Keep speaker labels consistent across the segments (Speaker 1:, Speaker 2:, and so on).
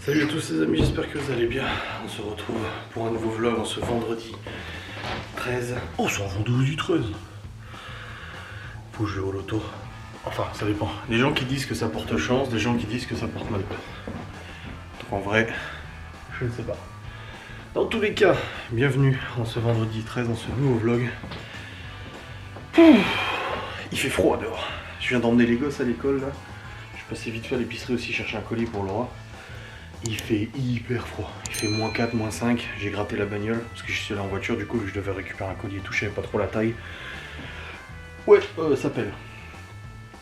Speaker 1: Salut à tous les amis, j'espère que vous allez bien. On se retrouve pour un nouveau vlog en ce vendredi 13. Oh, c'est un vendredi 13. Faut jouer au loto. Enfin, ça dépend. Des gens qui disent que ça porte chance, des gens qui disent que ça porte malheur. Donc en vrai, je ne sais pas. Dans tous les cas, bienvenue en ce vendredi 13 dans ce nouveau vlog. Il fait froid dehors. Je viens d'emmener les gosses à l'école là. Je suis passé vite fait à l'épicerie aussi chercher un colis pour Laura. Il fait hyper froid, il fait -4, -5, j'ai gratté la bagnole parce que je suis allé en voiture, du coup je devais récupérer un colis et tout, je savais pas trop la taille. Ouais, ça pèle.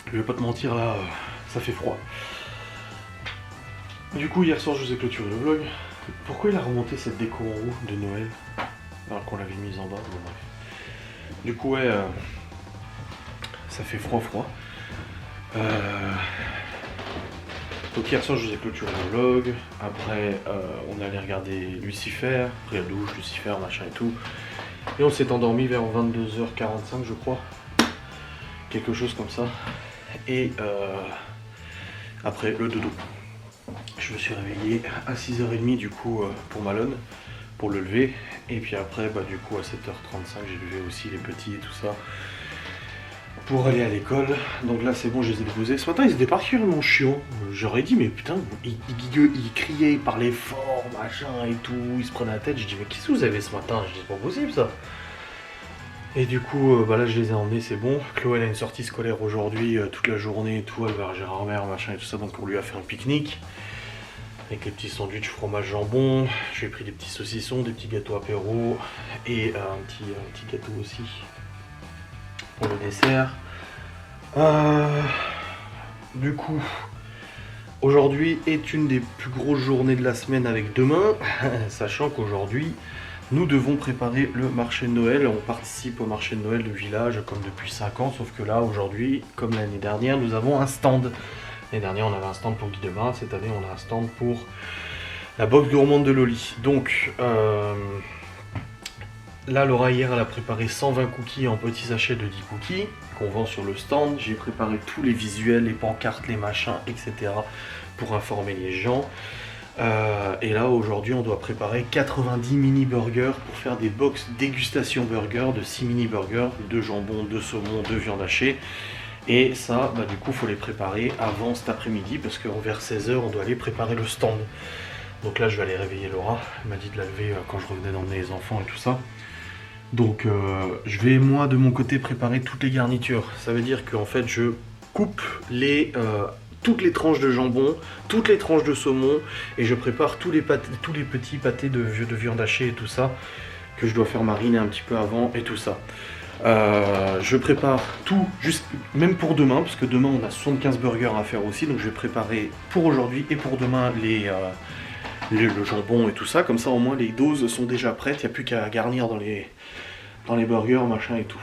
Speaker 1: Je vais pas te mentir là, ça fait froid. Du coup hier soir je vous ai clôturé le vlog. Pourquoi il a remonté cette déco en haut de Noël alors qu'on l'avait mise en bas? Bon, bref. Du coup ouais, ça fait froid. Donc hier soir je vous ai clôturé le vlog, après on est allé regarder Lucifer, après la douche, Lucifer, machin et tout. Et on s'est endormi vers 22h45 je crois, quelque chose comme ça. Et après le dodo. Je me suis réveillé à 6h30 du coup pour Malone, pour le lever. Et puis après du coup à 7h35 j'ai levé aussi les petits et tout ça. Pour aller à l'école, donc là c'est bon, je les ai déposés. Ce matin ils étaient particulièrement chiants. J'aurais dit mais putain, ils criaient, ils parlaient fort, machin et tout, ils se prenaient la tête. J'ai dit mais qu'est-ce que vous avez ce matin? Je dis c'est pas possible ça. Et du coup là je les ai emmenés, c'est bon. Chloé elle a une sortie scolaire aujourd'hui, toute la journée et tout, elle va à Gérardmer, machin et tout ça, donc on lui a fait un pique-nique. Avec les petits sandwichs fromage jambon, j'ai pris des petits saucissons, des petits gâteaux apéro et un petit gâteau aussi pour le dessert. Du coup, aujourd'hui est une des plus grosses journées de la semaine avec demain, sachant qu'aujourd'hui, nous devons préparer le marché de Noël. On participe au marché de Noël du village comme depuis 5 ans, sauf que là, aujourd'hui, comme l'année dernière, nous avons un stand. L'année dernière, on avait un stand pour Guy Demain, cette année, on a un stand pour la box gourmande de Loli. Donc, là, Laura, hier, elle a préparé 120 cookies en petits sachets de 10 cookies qu'on vend sur le stand. J'ai préparé tous les visuels, les pancartes, les machins, etc. pour informer les gens. Et là, aujourd'hui, on doit préparer 90 mini burgers pour faire des box dégustation burger de 6 mini burgers, 2 jambons, 2 saumons, 2 viandes hachées. Et ça, du coup, il faut les préparer avant cet après-midi parce que vers 16h, on doit aller préparer le stand. Donc là, je vais aller réveiller Laura. Elle m'a dit de la lever quand je revenais d'emmener les enfants et tout ça. Donc je vais moi de mon côté préparer toutes les garnitures. Ça veut dire qu'en fait je coupe toutes les tranches de jambon, toutes les tranches de saumon et je prépare tous les petits pâtés de viande hachée et tout ça que je dois faire mariner un petit peu avant et tout ça. Je prépare tout, juste même pour demain, parce que demain on a 75 burgers à faire aussi, donc je vais préparer pour aujourd'hui et pour demain le jambon et tout ça, comme ça au moins les doses sont déjà prêtes, il n'y a plus qu'à garnir dans les burgers, machin et tout.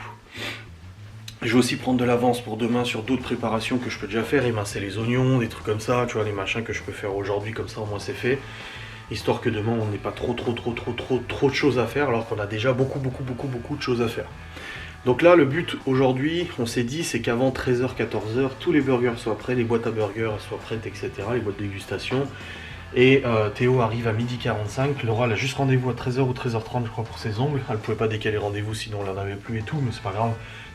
Speaker 1: Je vais aussi prendre de l'avance pour demain sur d'autres préparations que je peux déjà faire, émincer les oignons, des trucs comme ça, tu vois, les machins que je peux faire aujourd'hui, comme ça au moins c'est fait. Histoire que demain on n'ait pas trop de choses à faire, alors qu'on a déjà beaucoup de choses à faire. Donc là le but aujourd'hui, on s'est dit, c'est qu'avant 13h, 14h, tous les burgers soient prêts, les boîtes à burgers soient prêtes, etc., les boîtes de dégustation. Et Théo arrive à 12h45, Laura elle a juste rendez-vous à 13h ou 13h30 je crois pour ses ongles, elle pouvait pas décaler rendez-vous sinon on l'en avait plus et tout, mais c'est pas grave,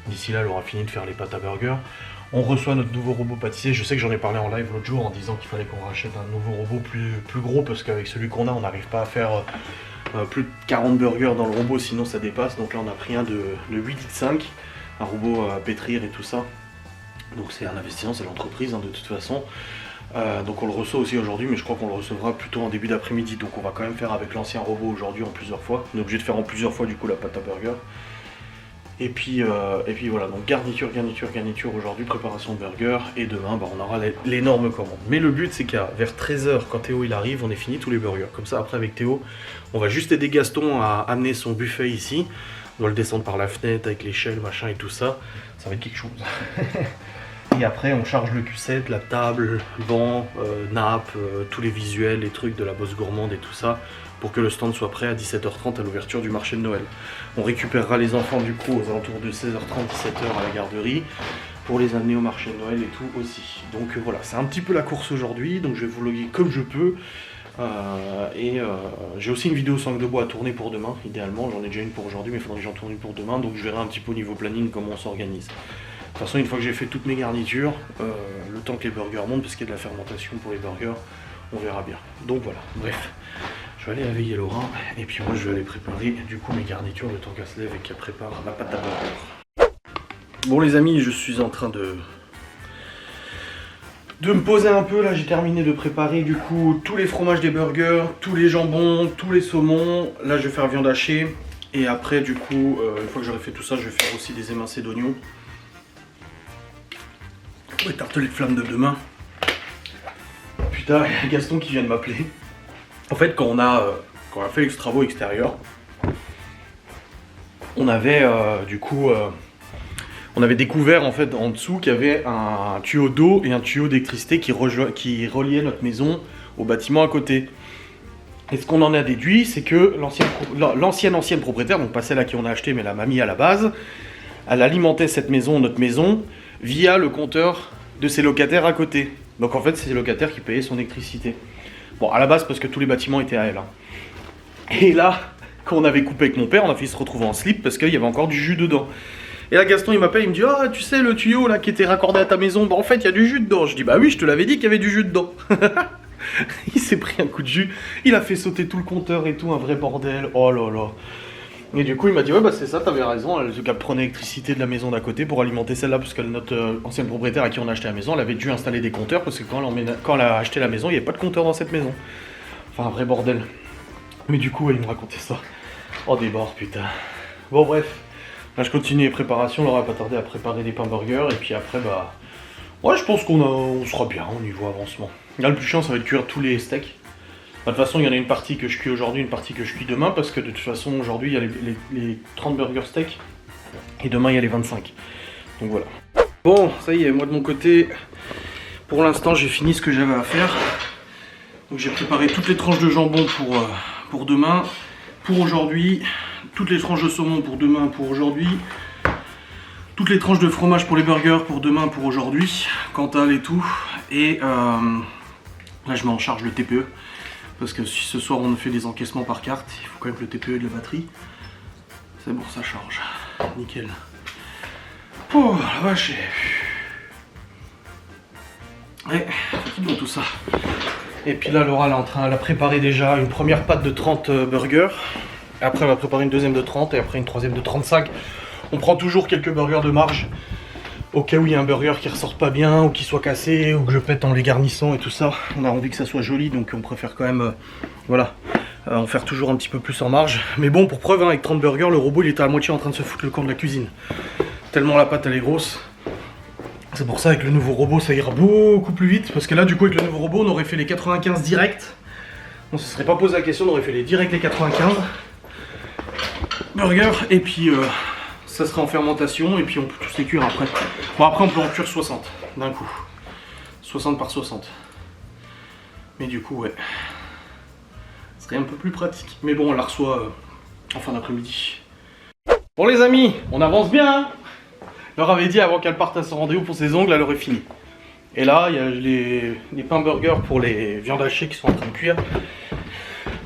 Speaker 1: d'ici là elle aura fini de faire les pâtes à burger. On reçoit notre nouveau robot pâtissier, je sais que j'en ai parlé en live l'autre jour en disant qu'il fallait qu'on rachète un nouveau robot plus gros parce qu'avec celui qu'on a on n'arrive pas à faire plus de 40 burgers dans le robot sinon ça dépasse, donc là on a pris un de 8,5 litres, un robot à pétrir et tout ça, donc c'est un investissement, c'est l'entreprise de toute façon. Donc on le reçoit aussi aujourd'hui, mais je crois qu'on le recevra plutôt en début d'après-midi, donc on va quand même faire avec l'ancien robot aujourd'hui en plusieurs fois. On est obligé de faire en plusieurs fois du coup la pâte à burger. Et puis voilà, donc garniture aujourd'hui, préparation de burger, et demain on aura l'énorme commande. Mais le but c'est qu'à vers 13h quand Théo il arrive, on ait fini tous les burgers. Comme ça après avec Théo, on va juste aider Gaston à amener son buffet ici. On doit le descendre par la fenêtre avec l'échelle, machin et tout ça. Ça va être quelque chose. Et après on charge le Q7, la table, banc, nappe, tous les visuels, les trucs de la bosse gourmande et tout ça, pour que le stand soit prêt à 17h30 à l'ouverture du marché de Noël. On récupérera les enfants du coup aux alentours de 16h30, 17h à la garderie, pour les amener au marché de Noël et tout aussi. Donc voilà, c'est un petit peu la course aujourd'hui, donc je vais vlogger comme je peux. J'ai aussi une vidéo sangle de bois à tourner pour demain, idéalement. J'en ai déjà une pour aujourd'hui, mais il faudrait que j'en tourne une pour demain. Donc je verrai un petit peu au niveau planning comment on s'organise. De toute façon, une fois que j'ai fait toutes mes garnitures, le temps que les burgers montent, parce qu'il y a de la fermentation pour les burgers, on verra bien. Donc voilà, bref. Je vais aller réveiller Laura, et puis moi je vais aller préparer du coup mes garnitures, le temps qu'elle se lève et qu'elle prépare ma pâte à burger. Bon les amis, je suis en train de me poser un peu. Là j'ai terminé de préparer du coup tous les fromages des burgers, tous les jambons, tous les saumons. Là je vais faire viande hachée, et après du coup une fois que j'aurai fait tout ça, je vais faire aussi des émincés d'oignons. Les tartelets de flammes de demain. Putain, il y a Gaston qui vient de m'appeler. En fait, quand on a fait les travaux extérieurs, on avait on avait découvert en fait en dessous qu'il y avait un tuyau d'eau et un tuyau d'électricité qui reliait notre maison au bâtiment à côté. Et ce qu'on en a déduit, c'est que l'ancienne propriétaire, donc pas celle à qui on a acheté, mais la mamie à la base, elle alimentait cette maison, notre maison, via le compteur de ses locataires à côté. Donc en fait, c'est les locataires qui payaient son électricité. Bon, à la base, parce que tous les bâtiments étaient à elle. Hein. Et là, quand on avait coupé avec mon père, on a failli se retrouver en slip parce qu'il y avait encore du jus dedans. Et là, Gaston, il m'appelle, il me dit « Ah, tu sais, le tuyau là qui était raccordé à ta maison, bah en fait, il y a du jus dedans. » Je dis « Bah oui, je te l'avais dit qu'il y avait du jus dedans. » Il s'est pris un coup de jus, il a fait sauter tout le compteur et tout, un vrai bordel. Oh là là. Et du coup, il m'a dit « Ouais, bah c'est ça, t'avais raison. Elle prenait l'électricité de la maison d'à côté pour alimenter celle-là, parce que notre ancienne propriétaire à qui on a acheté la maison, elle avait dû installer des compteurs, parce que quand elle a acheté la maison, il n'y avait pas de compteur dans cette maison. Enfin, un vrai bordel. Mais du coup, ouais, il me racontait ça. Oh, des bords, putain. Bon, bref. Là, je continue les préparations. Laura va pas tarder à préparer des pains burgers. Et puis après, bah... Ouais, je pense on sera bien au niveau avancement. Là, le plus chiant, ça va être de cuire tous les steaks. Bah, de toute façon, il y en a une partie que je cuis aujourd'hui, une partie que je cuis demain. Parce que de toute façon, aujourd'hui, il y a les 30 burgers steaks. Et demain, il y a les 25. Donc voilà. Bon, ça y est, moi de mon côté, pour l'instant, j'ai fini ce que j'avais à faire. Donc j'ai préparé toutes les tranches de jambon pour demain, pour aujourd'hui, toutes les tranches de saumon pour demain, pour aujourd'hui, toutes les tranches de fromage pour les burgers pour demain, pour aujourd'hui, Cantal et tout. Et là je mets en charge le TPE, parce que si ce soir on fait des encaissements par carte, il faut quand même que le TPE ait de la batterie. C'est bon, ça charge, nickel. Oh la vache. Ouais, fatiguant tout ça. Et puis là, Laura elle a préparé déjà une première pâte de 30 burgers. Après, elle va préparer une deuxième de 30 et après une troisième de 35. On prend toujours quelques burgers de marge au cas où il y a un burger qui ressort pas bien ou qui soit cassé ou que je pète en les garnissant et tout ça. On a envie que ça soit joli, donc on préfère quand même en faire toujours un petit peu plus en marge. Mais bon, pour preuve, hein, avec 30 burgers, le robot il était à moitié en train de se foutre le camp de la cuisine. Tellement la pâte elle est grosse. C'est pour ça, avec le nouveau robot, ça ira beaucoup plus vite. Parce que là, du coup, avec le nouveau robot, on aurait fait les 95 direct. On se serait pas posé la question, on aurait fait les 95 burgers. Et puis, ça serait en fermentation. Et puis, on peut tous les cuire après. Bon, après, on peut en cuire 60 d'un coup. 60 par 60. Mais du coup, ouais. Ce serait un peu plus pratique. Mais bon, on la reçoit en fin d'après-midi. Bon, les amis, on avance bien, hein. Laura avait dit avant qu'elle parte à son rendez-vous pour ses ongles, elle aurait fini. Et là, il y a les pains burgers pour les viandes hachées qui sont en train de cuire.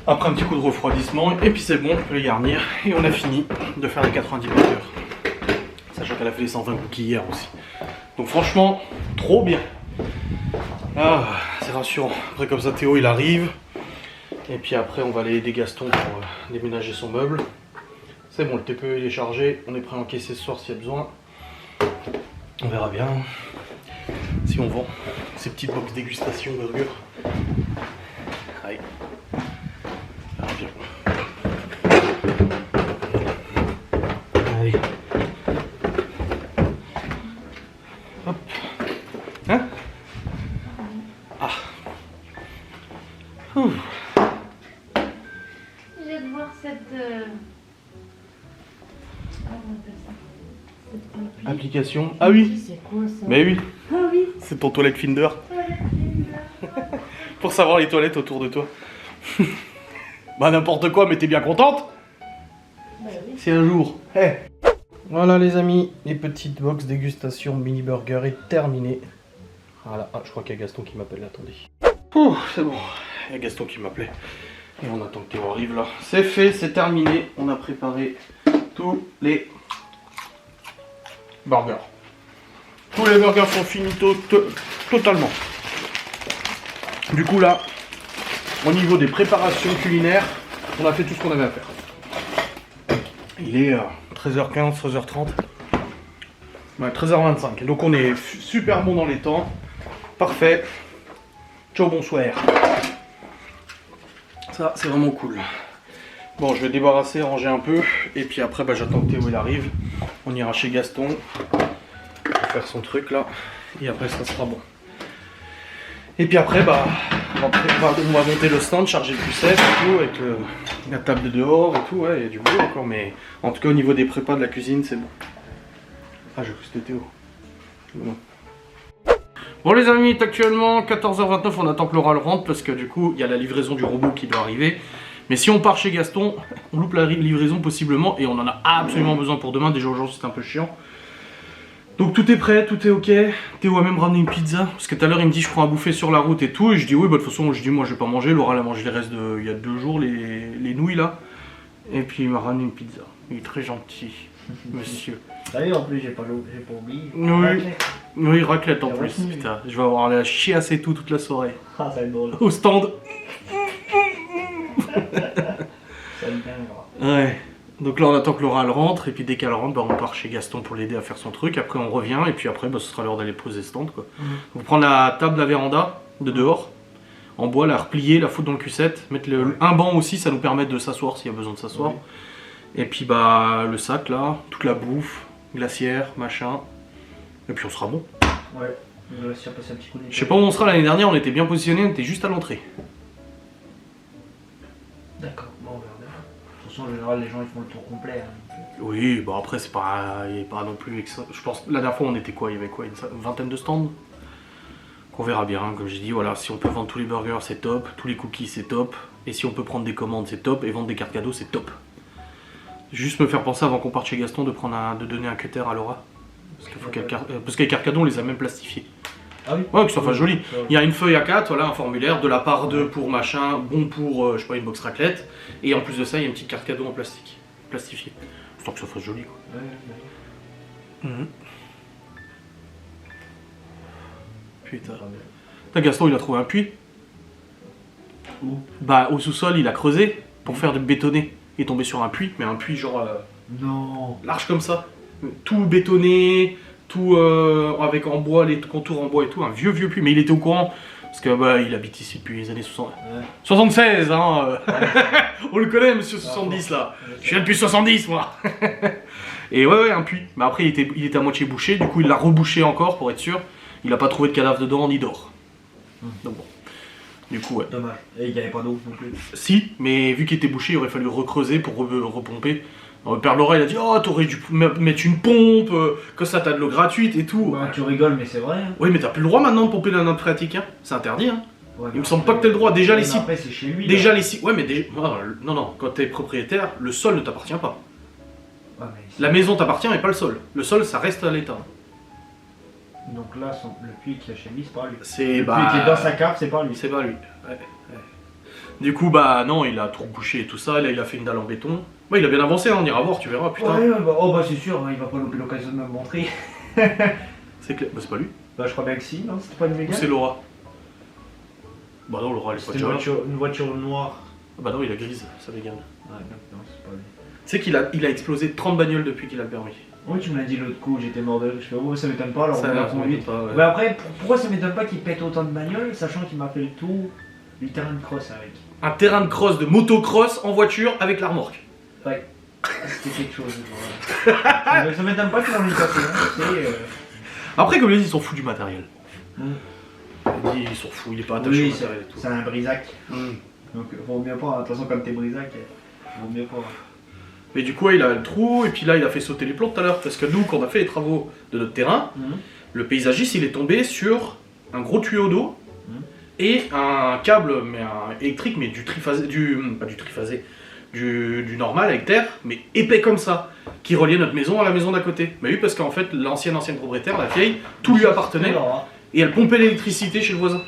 Speaker 1: Après un petit coup de refroidissement, et puis c'est bon, on peut les garnir. Et on a fini de faire les 90 burgers. Sachant qu'elle a fait les 120 cookies hier aussi. Donc franchement, trop bien. Ah, c'est rassurant. Après comme ça, Théo il arrive. Et puis après, on va aller aider Gaston pour déménager son meuble. C'est bon, le TPE il est chargé. On est prêt à encaisser ce soir s'il y a besoin. On verra bien si on vend ces petites box dégustation burger. Allez, on verra bien. Allez. Hop. Hein? Ah. Ouh.
Speaker 2: Je viens de voir cette...
Speaker 1: Application. Ah oui.
Speaker 2: C'est quoi ça?
Speaker 1: Mais oui.
Speaker 2: Ah oui.
Speaker 1: C'est ton toilette Finder. Pour savoir les toilettes autour de toi. Bah n'importe quoi, mais t'es bien contente?
Speaker 2: Bah oui.
Speaker 1: C'est un jour. Hey. Voilà les amis, les petites box dégustation mini burger est terminée. Voilà, ah, je crois qu'il y a Gaston qui m'appelle, attendez. Oh, c'est bon. Il y a Gaston qui m'appelait. Et on attend que Théo arrive là. C'est fait, c'est terminé. On a préparé tous les burgers. Tous les burgers sont finis totalement. Du coup là, au niveau des préparations culinaires, on a fait tout ce qu'on avait à faire. Il est 13h15, 13h30. Ouais, 13h25. Donc on est super bon dans les temps. Parfait. Ciao, bonsoir. Ça, c'est vraiment cool. Bon, je vais débarrasser, ranger un peu. Et puis après, bah, j'attends que Théo il arrive. On ira chez Gaston. Il va faire son truc là. Et après, ça sera bon. Et puis après, bah, on va monter le stand, charger le Q7 et tout, avec la table de dehors et tout. Ouais, il y a du boulot encore. Mais en tout cas, au niveau des prépas de la cuisine, c'est bon. Ah, j'ai cru que c'était Théo. Bon. Bon les amis, il est actuellement 14h29, on attend que l'oral rentre parce que du coup il y a la livraison du robot qui doit arriver. Mais si on part chez Gaston, on loupe la livraison possiblement et on en a absolument besoin pour demain. Déjà aujourd'hui c'est un peu chiant. Donc tout est prêt, tout est ok. Théo a même ramené une pizza parce que tout à l'heure il me dit je prends à bouffer sur la route et tout. Et je dis oui, bah de toute façon je dis moi je vais pas manger. L'oral a mangé les restes de il y a 2 jours, les nouilles là. Et puis il m'a ramené une pizza. Il est très gentil, monsieur.
Speaker 3: D'ailleurs, en plus, j'ai pas oublié.
Speaker 1: Oui. Oui, raclette en plus, putain. Je vais avoir la chiasse et tout toute la soirée.
Speaker 3: Ah, ça va être drôle.
Speaker 1: Au stand.
Speaker 3: Ça va être bien grave.
Speaker 1: Ouais. Donc là, on attend que l'oral rentre. Et puis dès qu'elle rentre, bah, on part chez Gaston pour l'aider à faire son truc. Après, on revient. Et puis après, bah, ce sera l'heure d'aller poser stand, quoi. On va prendre la table, la véranda de dehors. En bois, la replier, la foutre dans le Q7. Mettre un banc aussi, ça nous permet de s'asseoir s'il y a besoin de s'asseoir.
Speaker 3: Oui.
Speaker 1: Et puis bah le sac là, toute la bouffe, glacière, machin. Et puis on sera bon.
Speaker 3: Ouais, on va passer un petit coup de
Speaker 1: Je sais pas où on sera l'année dernière, on était bien positionné, on était juste à l'entrée.
Speaker 3: D'accord, bon, on verra bien. De toute façon, en général, les gens ils font le tour complet. Hein.
Speaker 1: Oui, bon après c'est pas, il est pas non plus. Je pense la dernière fois on était quoi, il y avait quoi, une vingtaine de stands. Qu'on verra bien, comme j'ai dit, voilà, si on peut vendre tous les burgers c'est top, tous les cookies c'est top, et si on peut prendre des commandes c'est top, et vendre des cartes cadeaux c'est top. Juste me faire penser avant qu'on parte chez Gaston de donner un cutter à Laura. Parce que les cartes cadeaux on les a même plastifiés.
Speaker 3: Ah oui.
Speaker 1: Ouais, que ça fasse joli. Il y a une feuille A4, voilà, un formulaire, de la part de pour machin, bon pour, je sais pas, une box raclette, et en plus de ça il y a une petite carte cadeau en plastique, plastifiée. Histoire que ça fasse joli quoi.
Speaker 3: Ouais.
Speaker 1: Putain. Gaston il a trouvé un puits.
Speaker 3: Où?
Speaker 1: Bah au sous-sol il a creusé pour faire du bétonné. Il est tombé sur un puits, mais un puits genre
Speaker 3: Non.
Speaker 1: large comme ça. Tout bétonné, tout avec en bois, les contours en bois et tout, un vieux puits. Mais il était au courant, parce que bah il habite ici depuis les années 60.
Speaker 3: Ouais.
Speaker 1: 76 hein. On le connaît monsieur 70 là. Je suis là depuis 70 moi. Et ouais un puits. Mais après il était à moitié bouché, du coup il l'a rebouché encore pour être sûr. Il a pas trouvé de cadavre dedans ni d'or. Donc bon. Du coup ouais.
Speaker 3: Dommage. Et il n'y avait pas d'eau non plus.
Speaker 1: Si, mais vu qu'il était bouché, il aurait fallu recreuser pour repomper. Alors, le père Laura il a dit oh t'aurais dû mettre une pompe, que ça t'as de l'eau gratuite et tout.
Speaker 3: Ouais, tu rigoles mais c'est vrai. Hein.
Speaker 1: Oui mais t'as plus le droit maintenant de pomper dans la nappe phréatique, hein. C'est interdit hein.
Speaker 3: Ouais,
Speaker 1: Il me semble pas que t'aies le droit. Déjà les sites.
Speaker 3: Après c'est chez lui.
Speaker 1: Déjà
Speaker 3: là.
Speaker 1: les sites. Ouais mais déjà. Non, quand t'es propriétaire, le sol ne t'appartient pas.
Speaker 3: Ouais, mais
Speaker 1: La maison t'appartient mais pas le sol. Le sol ça reste à l'état.
Speaker 3: donc là le puits qu'il y a chez lui c'est pas lui.
Speaker 1: C'est
Speaker 3: Le puits qui est dans sa cave c'est pas lui.
Speaker 1: C'est pas lui. Ouais. Du coup bah non il a tout bouché et tout ça, là il a fait une dalle en béton. Ouais il a bien avancé, hein, on ira voir, tu verras putain.
Speaker 3: Ouais, bah, oh bah c'est sûr, hein, il va pas louper l'occasion de me montrer.
Speaker 1: C'est clair. Bah c'est pas lui.
Speaker 3: Bah je crois bien que si, non? C'était pas une
Speaker 1: Ou
Speaker 3: Mégane?
Speaker 1: c'est Laura. Bah non Laura elle est pas
Speaker 3: C'était
Speaker 1: déjà là.
Speaker 3: une voiture noire.
Speaker 1: Ah bah non il a grise, ça Mégane.
Speaker 3: Ouais, non, c'est pas lui.
Speaker 1: Tu sais qu'il a explosé 30 bagnoles depuis qu'il a le permis.
Speaker 3: Oui, tu me l'as dit l'autre coup, j'étais mort de rire. Je fais, oh, ça m'étonne pas, alors
Speaker 1: Ça
Speaker 3: on l'a
Speaker 1: m'étonne
Speaker 3: conduite.
Speaker 1: pas, ouais.
Speaker 3: Bah après, pourquoi ça m'étonne pas qu'il pète autant de bagnoles, sachant qu'il m'a fait le tour du terrain de cross avec.
Speaker 1: Un terrain de cross, de motocross en voiture avec la remorque.
Speaker 3: Ouais, c'était quelque chose. Voilà. Ça m'étonne pas qu'il en ait passé, hein.
Speaker 1: Après comme je l'ai dit ils s'en foutent du matériel.
Speaker 3: Mm.
Speaker 1: Il s'en fout, il est pas attaché
Speaker 3: Oui,
Speaker 1: au matériel et tout.
Speaker 3: c'est un brisac.
Speaker 1: Mm.
Speaker 3: Donc vaut mieux pas, de toute façon comme t'es brisac, vaut mieux pas.
Speaker 1: Mais du coup ouais, il a le trou et puis là il a fait sauter les plombs tout à l'heure parce que nous quand on a fait les travaux de notre terrain, le paysagiste il est tombé sur un gros tuyau d'eau et un câble électrique mais du triphasé, pas du triphasé, du normal avec terre mais épais comme ça qui reliait notre maison à la maison d'à côté. Mais oui parce qu'en fait l'ancienne propriétaire, la vieille, tout lui appartenait et elle pompait l'électricité chez le voisin.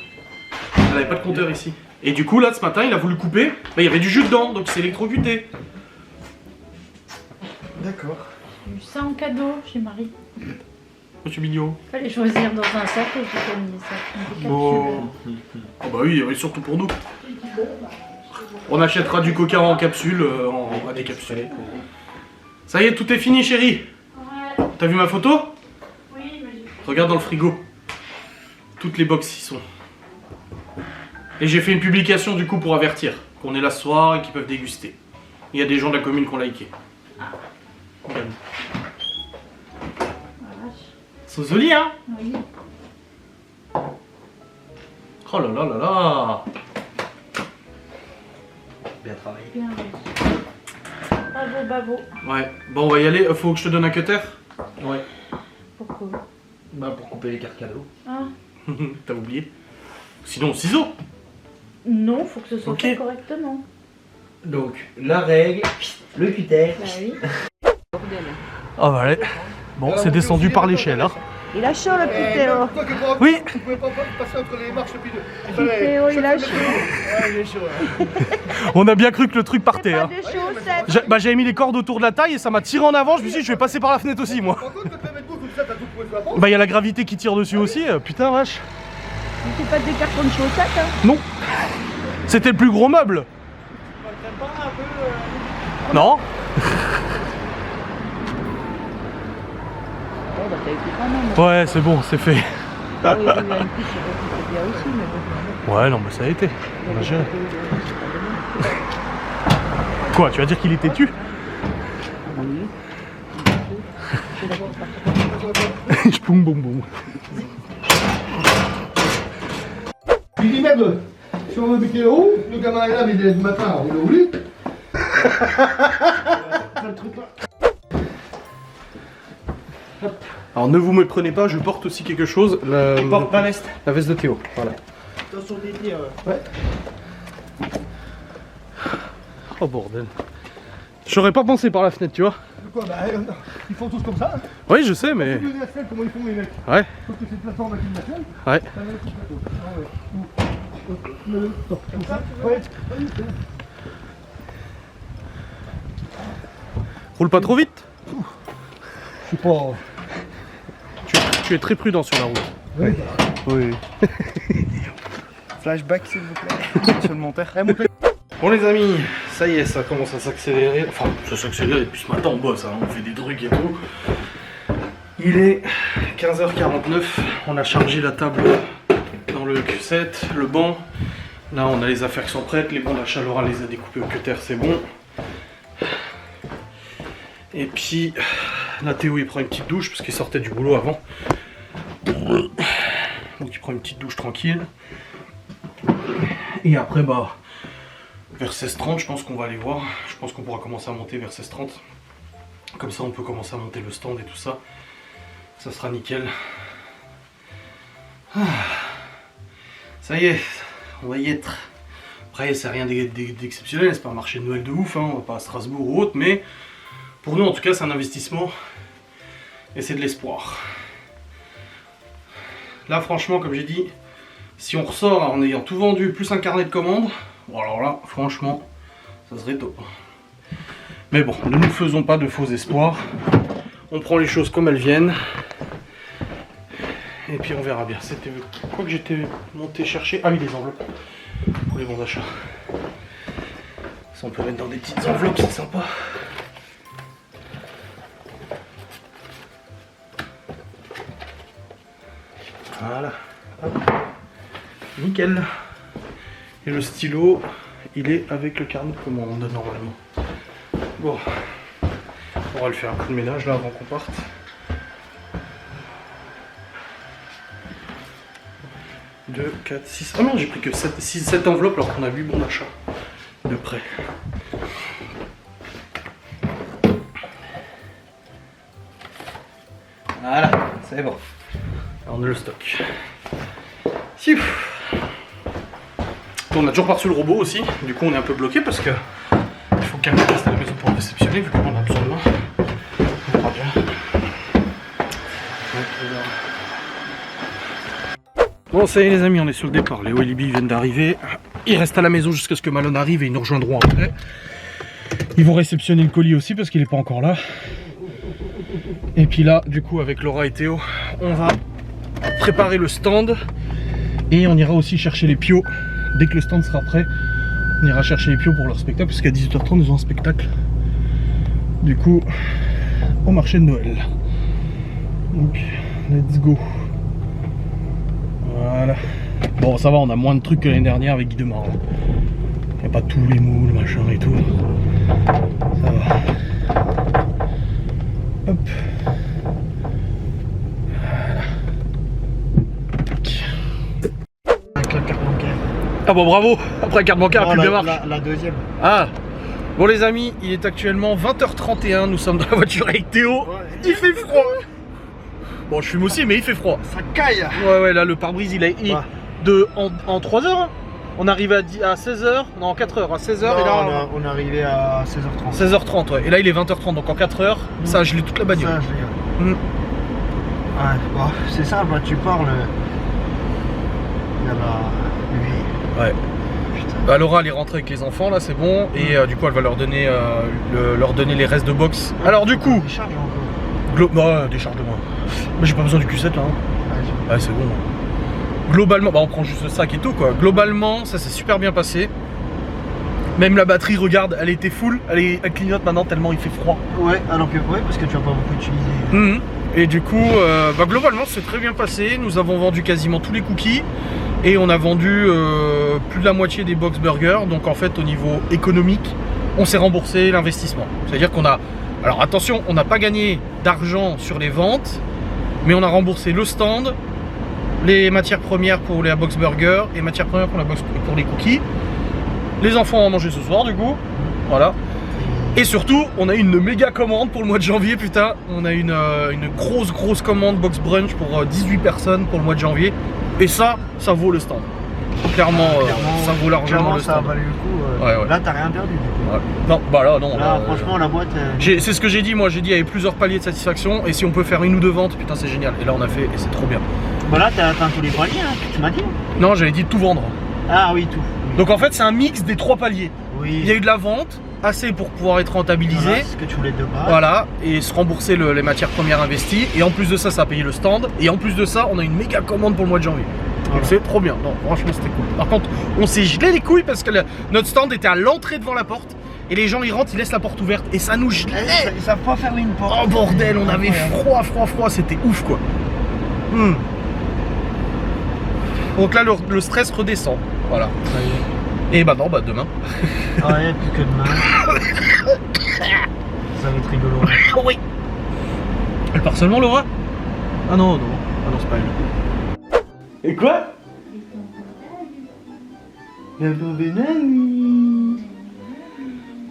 Speaker 1: Elle avait pas de compteur ici. Et du coup, là, ce matin, il a voulu couper. Bah, il y avait du jus dedans, donc il s'est électrocuté.
Speaker 3: D'accord.
Speaker 2: J'ai eu ça en cadeau chez Marie.
Speaker 1: Monsieur Mignot.
Speaker 2: Fallait choisir dans un sac et j'ai mis ça. Des
Speaker 1: Bon. Ah bah oui, surtout pour nous. On achètera du coca en capsule, en décapsulé. Ça y est, tout est fini, chérie.
Speaker 2: Ouais.
Speaker 1: T'as vu ma photo?
Speaker 2: Oui, mais j'ai...
Speaker 1: Regarde dans le frigo. Toutes les box y sont. Et j'ai fait une publication du coup pour avertir qu'on est là ce soir et qu'ils peuvent déguster. Il y a des gens de la commune qui ont liké. Bien. C'est joli, hein?
Speaker 2: Oui.
Speaker 1: Oh là là là là.
Speaker 3: Bien travaillé.
Speaker 2: Bien réussi. Bravo, bravo.
Speaker 1: Ouais, bon on va y aller, faut que je te donne un cutter?
Speaker 3: Ouais.
Speaker 2: Pourquoi?
Speaker 3: Bah pour couper les cartes cadeaux.
Speaker 2: Ah.
Speaker 1: T'as oublié? Sinon, ciseaux.
Speaker 2: Non, faut que ce soit
Speaker 1: Ok.
Speaker 2: fait correctement.
Speaker 3: Donc la règle, le cutter.
Speaker 2: Bah oui.
Speaker 1: Ah bah allez. Bon, c'est descendu par l'échelle, hein.
Speaker 4: Il a chaud le petit Théo.
Speaker 1: Oui.
Speaker 5: Vous pouvez pas passer entre les marches puis
Speaker 4: Petit Théo, il a chaud.
Speaker 5: Ouais, il est chaud. Ouais.
Speaker 1: On a bien cru que le truc partait,
Speaker 4: Pas
Speaker 1: hein.
Speaker 4: de chaussettes.
Speaker 1: J'avais mis les cordes autour de la taille et ça m'a tiré en avant, je me suis dit je vais passer par la fenêtre aussi moi.
Speaker 5: Par contre, quand tu vas mettre comme ça, t'as tout trouvé sur la porte.
Speaker 1: Bah il y a la gravité qui tire dessus aussi, putain vache.
Speaker 4: C'est pas des cartons de chaussettes. Hein.
Speaker 1: Non. C'était le plus gros meuble. Non.
Speaker 4: Oh, bah t'as été quand même.
Speaker 1: Ouais c'est bon, c'est fait.
Speaker 4: Ah oui, il y a une petite, c'est bien aussi, mais bon.
Speaker 1: Ouais non mais ça a été. On a géré. Quoi, tu vas dire qu'il était tu? Je poum boum boum.
Speaker 5: Il dit merde, si on veut buter le haut, le gamin est là, mais il est du matin, alors il est au lit.
Speaker 1: Alors ne vous méprenez pas, je porte aussi quelque chose.
Speaker 3: Tu portes ma veste.
Speaker 1: La veste de Théo, voilà.
Speaker 3: Attention des tirs.
Speaker 1: Oh bordel. J'aurais pas pensé par la fenêtre, tu vois.
Speaker 5: Quoi, bah, ils font tous comme ça. Hein.
Speaker 1: Oui, je sais, mais.
Speaker 5: Le nacelle, comment ils font les mecs?
Speaker 1: Ouais,
Speaker 5: Sauf que c'est une plateforme avec une nacelle.
Speaker 1: ouais.
Speaker 5: Ça va être tout plateau. Ah ouais. Comme ça. Ouais.
Speaker 1: Roule pas trop vite.
Speaker 5: Je sais pas.
Speaker 1: Tu es très prudent sur la route.
Speaker 5: Ouais.
Speaker 1: Oui.
Speaker 3: Flashback s'il vous plaît. Sur le monteur.
Speaker 1: Bon les amis, ça y est, ça commence à s'accélérer. Enfin, ça s'accélère depuis ce matin on bosse, hein, on fait des trucs et tout. Il est 15h49, on a chargé la table dans le Q7, le banc. Là on a les affaires qui sont prêtes, les bancs d'achat, Laura les a découpés au cutter, c'est bon. Et puis, là Théo il prend une petite douche parce qu'il sortait du boulot avant. Donc il prend une petite douche tranquille. Et après bah... vers 16h30 je pense qu'on va aller voir, je pense qu'on pourra commencer à monter vers 16h30. Comme ça on peut commencer à monter le stand et tout ça. Ça sera nickel. Ah. Ça y est, on va y être. Après c'est rien d'exceptionnel, c'est pas un marché de Noël de ouf, hein, on va pas à Strasbourg ou autre, mais pour nous en tout cas c'est un investissement et c'est de l'espoir. Là franchement comme j'ai dit, si on ressort en ayant tout vendu plus un carnet de commandes, bon alors là, franchement, ça serait top. Mais bon, ne nous faisons pas de faux espoirs. On prend les choses comme elles viennent. Et puis on verra bien. C'était quoi que j'étais monté chercher? Ah oui, les enveloppes. Pour les bons d'achat. Ça on peut mettre dans des petites enveloppes, c'est sympa. Voilà. Hop. Nickel. Et le stylo, il est avec le carnet de commande normalement. Bon, on va le faire un coup de ménage là avant qu'on parte. Deux, 4, 6. Ah non, j'ai pris que 7 enveloppes alors qu'on a 8 bons d'achat de près. Voilà, c'est bon. On a le stock. Siou. On a toujours pas reçu le robot aussi, du coup on est un peu bloqué parce que il faut quelqu'un reste à la maison pour le réceptionner vu qu'on a absolument. On verra bien. Bon ça y est les amis, on est sur le départ, les Walibi viennent d'arriver. ils restent à la maison jusqu'à ce que Malone arrive et ils nous rejoindront après. Ils vont réceptionner le colis aussi parce qu'il n'est pas encore là. Et puis là, du coup, avec Laura et Théo, on va préparer le stand et on ira aussi chercher les pios. Dès que le stand sera prêt, on ira chercher les pios pour leur spectacle parce qu'à 18h30, ils ont un spectacle. Du coup, au marché de Noël. Donc, let's go. Voilà. Bon, ça va, on a moins de trucs que l'année dernière avec Guy Demar. Il n'y a pas tous les moules, machin et tout. Ça va. Hop. Voilà.
Speaker 3: Avec la carte bancaire.
Speaker 1: Ah bon, bravo. Après la carte bancaire, plus de démarche.
Speaker 3: La deuxième.
Speaker 1: Ah. Bon les amis, il est actuellement 20h31, nous sommes dans la voiture avec Théo. Il fait froid. Bon, je fume aussi, mais il fait froid.
Speaker 3: Ça caille.
Speaker 1: Ouais, là, le pare-brise, il est en 3 heures. Hein. On arrive à 16h, non, en 4 heures, à 16h.
Speaker 3: Non,
Speaker 1: et là,
Speaker 3: on est arrivé à 16h30.
Speaker 1: 16h30, ouais. Et là, il est 20h30, donc en 4 heures, ça a gelé toute la bagnole.
Speaker 3: Ça, je l'ai. Ouais, bon, c'est ça, bah, tu parles. Il y a la.
Speaker 1: Ouais.
Speaker 3: Putain.
Speaker 1: Bah, Laura, elle est rentrée avec les enfants, là, c'est bon. Et du coup, elle va leur donner, les restes de box. Alors, du coup.
Speaker 3: Des charges encore.
Speaker 1: Décharge de moi. Mais j'ai pas besoin du Q7 là. Hein. Ouais, c'est bon. Globalement, bah on prend juste le sac et tout quoi. Globalement, ça s'est super bien passé. Même la batterie, regarde, elle était full. Elle clignote maintenant tellement il fait froid.
Speaker 3: Ouais, alors que ouais, parce que tu vas pas beaucoup utiliser.
Speaker 1: Et du coup, globalement, c'est très bien passé. Nous avons vendu quasiment tous les cookies. Et on a vendu plus de la moitié des box burgers. Donc en fait, au niveau économique, on s'est remboursé l'investissement. C'est-à-dire qu'on a... Alors attention, on n'a pas gagné d'argent sur les ventes, mais on a remboursé le stand, les matières premières pour la box burger et matières premières pour les cookies. Les enfants ont mangé ce soir du coup, voilà. Et surtout, on a une méga commande pour le mois de janvier, putain. On a une grosse commande box brunch pour 18 personnes pour le mois de janvier. Et ça vaut le stand. Clairement, ça vaut largement le stand.
Speaker 3: Ça valait le coup.
Speaker 1: Ouais.
Speaker 3: Là, t'as rien perdu du coup.
Speaker 1: Ouais. Non, bah là, non.
Speaker 3: Là, franchement, la boîte.
Speaker 1: C'est ce que j'ai dit, moi. J'ai dit, il y avait plusieurs paliers de satisfaction. Et si on peut faire une ou deux ventes, putain, c'est génial. Et là, on a fait, et c'est trop bien.
Speaker 3: Bah là, t'as tous les paliers, hein, tu m'as dit.
Speaker 1: Non, j'avais dit tout vendre.
Speaker 3: Ah oui, tout.
Speaker 1: Donc en fait, c'est un mix des 3 paliers.
Speaker 3: Oui.
Speaker 1: Il y a eu de la vente, assez pour pouvoir être rentabilisé.
Speaker 3: Voilà, c'est ce que tu voulais de base.
Speaker 1: Voilà, et se rembourser les matières premières investies. Et en plus de ça, ça a payé le stand. Et en plus de ça, on a une méga commande pour le mois de janvier. Donc c'est trop bien. Non, franchement, c'était cool. Par contre, on s'est gelé les couilles parce que notre stand était à l'entrée devant la porte. Et les gens, ils rentrent, ils laissent la porte ouverte. Et ça nous gelait.
Speaker 3: Ils savent pas fermer une porte.
Speaker 1: Oh bordel, on avait froid. C'était ouf, quoi. Donc là, le stress redescend. Voilà.
Speaker 3: Ça y est.
Speaker 1: Et bah non, demain.
Speaker 3: Ouais, plus que demain. Ça va être rigolo.
Speaker 1: Oh oui. Elle part seulement, Laura? Ah non, c'est pas elle. Et quoi? La pauvre nanny.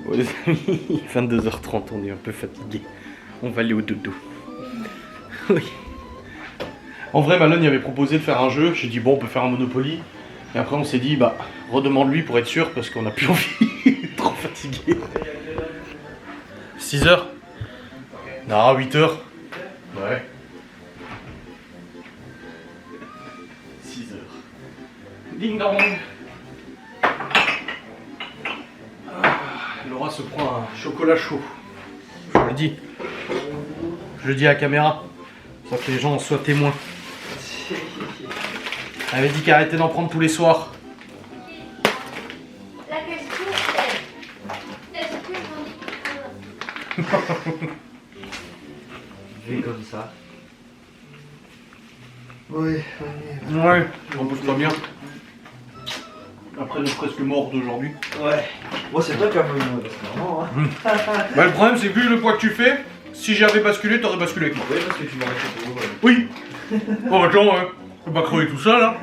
Speaker 1: Bon les amis, 22h30, on est un peu fatigué. On va aller au dodo. Oui. En vrai, Malone y avait proposé de faire un jeu. J'ai dit bon, on peut faire un Monopoly. Et après, on s'est dit bah redemande-lui pour être sûr parce qu'on a plus envie. Trop fatigué. 6h? Non, 8h. Ouais. 6h. Ding dong. Laura se prend un chocolat chaud. Je le dis. Je le dis à la caméra. Pour que les gens en soient témoins. Elle avait dit qu'elle arrêtait d'en prendre tous les soirs.
Speaker 2: La question c'est, est-ce que j'en ai
Speaker 3: Je vais comme ça. Oui,
Speaker 1: Ouais, on pousse pas bien. Après le presque mort d'aujourd'hui.
Speaker 3: Ouais. Moi, c'est toi qui as voulu, parce que vraiment, hein.
Speaker 1: Bah, le problème, c'est que vu le poids que tu fais, si j'avais basculé, t'aurais basculé avec moi.
Speaker 3: Oui, parce que tu m'aurais fait pour vous.
Speaker 1: Oui. Oh, attends, hein. Je peux pas crever tout ça, là.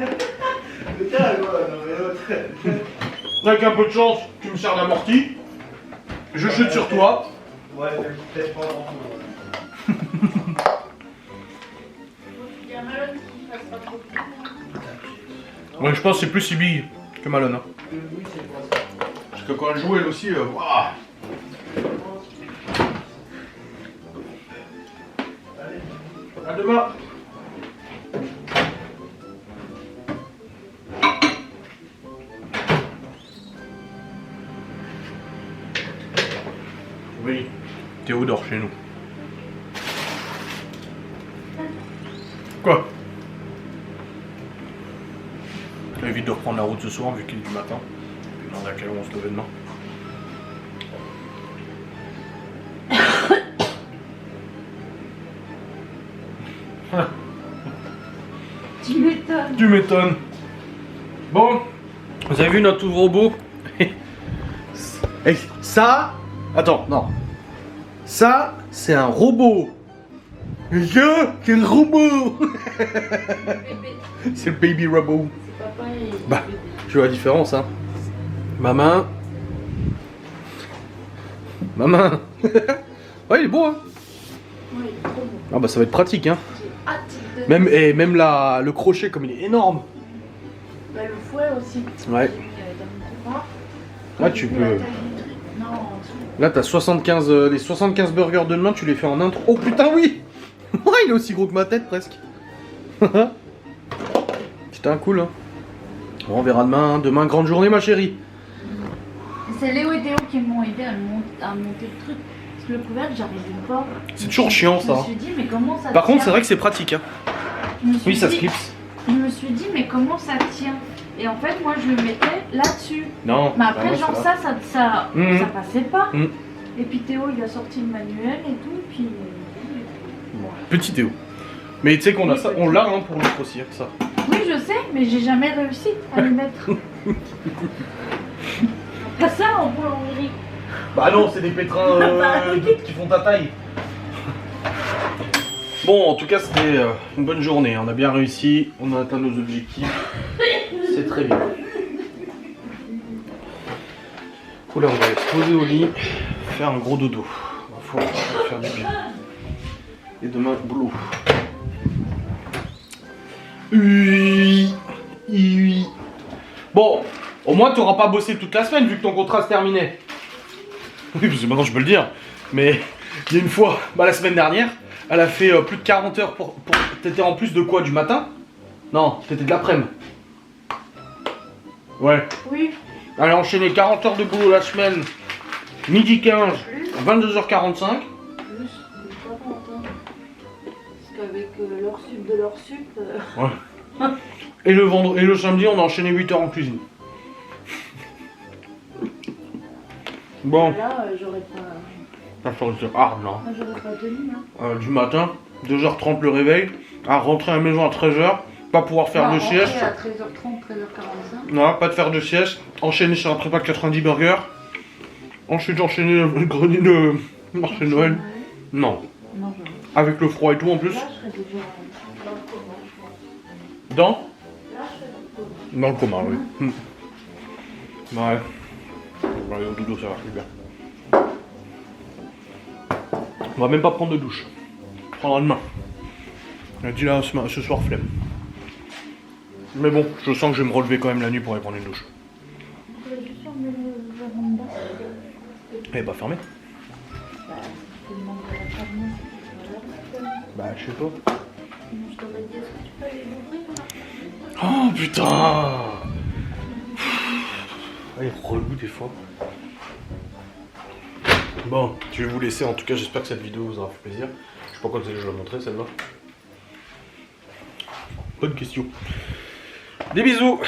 Speaker 3: Putain, quoi, non mais l'autre.
Speaker 1: Avec un peu de chance, tu me sers d'amorti. Je chute sur toi.
Speaker 3: Ouais, mais peut-être pas grand chose.
Speaker 2: Il y a Malone qui fasse pas trop de
Speaker 1: Ouais, je pense que c'est plus si big que Malone. Hein.
Speaker 3: Oui, c'est pour ça.
Speaker 1: Parce que quand elle joue, elle aussi, waouh. À demain. Oui, Théo dort chez nous. Quoi? Ça évite de reprendre la route ce soir vu qu'il est du matin. Puis dans laquelle on se levait demain.
Speaker 2: Tu m'étonnes.
Speaker 1: Tu m'étonnes. Bon, vous avez vu notre robot? Et ça, attends, non. Ça, c'est un robot. C'est le robot.
Speaker 2: Bébé.
Speaker 1: C'est le baby robot.
Speaker 2: C'est papa et
Speaker 1: Bah,
Speaker 2: bébé.
Speaker 1: tu vois la différence, hein. Ma main. Ma main. Ouais, il est beau, hein.
Speaker 2: Oui, trop beau.
Speaker 1: Ah bah ça va être pratique, hein.
Speaker 2: J'ai hâte de...
Speaker 1: Même le crochet comme il est énorme.
Speaker 2: Bah, le fouet aussi.
Speaker 1: Ouais.
Speaker 2: J'ai mis, dans mon tiroir.
Speaker 1: Là, tu
Speaker 2: J'ai
Speaker 1: peux-
Speaker 2: mis la taille du truc. Non, en dessous.
Speaker 1: Là, t'as 75, les 75 burgers de demain, tu les fais en intro. Oh putain, oui. Ouais, il est aussi gros que ma tête presque. Putain, cool, hein. Bon, on verra demain. Demain, grande journée, ma chérie.
Speaker 2: C'est Léo et Théo qui m'ont aidé à monter le truc. Parce que le couvercle, j'arrivais pas.
Speaker 1: C'est toujours chiant,
Speaker 2: Je
Speaker 1: ça.
Speaker 2: me suis dit, mais comment ça
Speaker 1: Par contre,
Speaker 2: tient
Speaker 1: c'est vrai que c'est pratique, hein.
Speaker 2: Je me suis
Speaker 1: Oui, ça se
Speaker 2: dit-
Speaker 1: clipse.
Speaker 2: Je me suis dit, mais comment ça tient? Et en fait, moi, je le mettais là-dessus.
Speaker 1: Non.
Speaker 2: Mais après,
Speaker 1: bah,
Speaker 2: genre,
Speaker 1: ça
Speaker 2: ça
Speaker 1: Mhm.
Speaker 2: passait pas.
Speaker 1: Mhm.
Speaker 2: Et puis Théo, il a sorti le manuel et tout. Puis.
Speaker 1: va. Petit Théo. Mais tu sais qu'on a
Speaker 2: Oui,
Speaker 1: ça,
Speaker 2: petit.
Speaker 1: on l'a, hein, pour le grossir, ça.
Speaker 2: Oui, je sais, mais j'ai jamais réussi à les mettre. Pas ça, on peut en rire.
Speaker 1: Bah non, c'est des pétrins qui font ta taille. Bon, en tout cas, c'était une bonne journée. On a bien réussi, on a atteint nos objectifs. C'est très bien. Oula, on va aller se poser au lit, faire un gros dodo. Il faut faire du bien. Et demain, boulot. Oui. Oui. Bon, au moins, tu n'auras pas bossé toute la semaine vu que ton contrat se terminait. Oui, parce que maintenant je peux le dire. Mais il y a une fois, bah, la semaine dernière, elle a fait plus de 40 heures pour... T'étais en plus de quoi, du matin? Non, t'étais de l'après-midi. Ouais.
Speaker 2: Oui.
Speaker 1: Elle a enchaîné 40 heures de boulot la semaine, midi 15, 22h45.
Speaker 2: Plus, mais pas longtemps. Parce qu'avec leur sup de leur sup.
Speaker 1: Et le vendredi, et le samedi, on a enchaîné 8 heures en cuisine. Bon.
Speaker 2: Là, j'aurais pas.
Speaker 1: Ah non.
Speaker 2: J'aurais pas tenu, hein.
Speaker 1: Du matin, 2h30 le réveil, à rentrer à la maison à 13h, pas pouvoir faire
Speaker 2: Non,
Speaker 1: de sieste.
Speaker 2: rentrer à 13h30, 13h45.
Speaker 1: Non, pas de faire de sieste, enchaîner sur un prépa de 90 burgers, ensuite enchaîner le grenier de marché de Noël. Non,
Speaker 2: Non, je...
Speaker 1: avec le froid et tout en plus.
Speaker 2: Là, je serais déjà dans le coma, je pense.
Speaker 1: Dans
Speaker 2: Là, je serais
Speaker 1: Dans le coma, oui. Ouais. On va aller au dodo, ça va plus bien. On va même pas prendre de douche. On prendra demain. On a dit là, ce soir, flemme. Mais bon, je sens que je vais me relever quand même la nuit pour aller prendre une douche.
Speaker 2: On pourrait juste fermer le véranda.
Speaker 1: Eh bah, fermé.
Speaker 2: Bah, je te demanderai la fermer. Voilà.
Speaker 1: Bah, je sais pas.
Speaker 2: Sinon, je t'aurais dit, est-ce que tu peux aller l'ouvrir là?
Speaker 1: Oh putain! Elle est relou des fois. Bon, je vais vous laisser. En tout cas, j'espère que cette vidéo vous aura fait plaisir. Je sais pas quand je vais la montrer celle-là. Bonne question. Des bisous!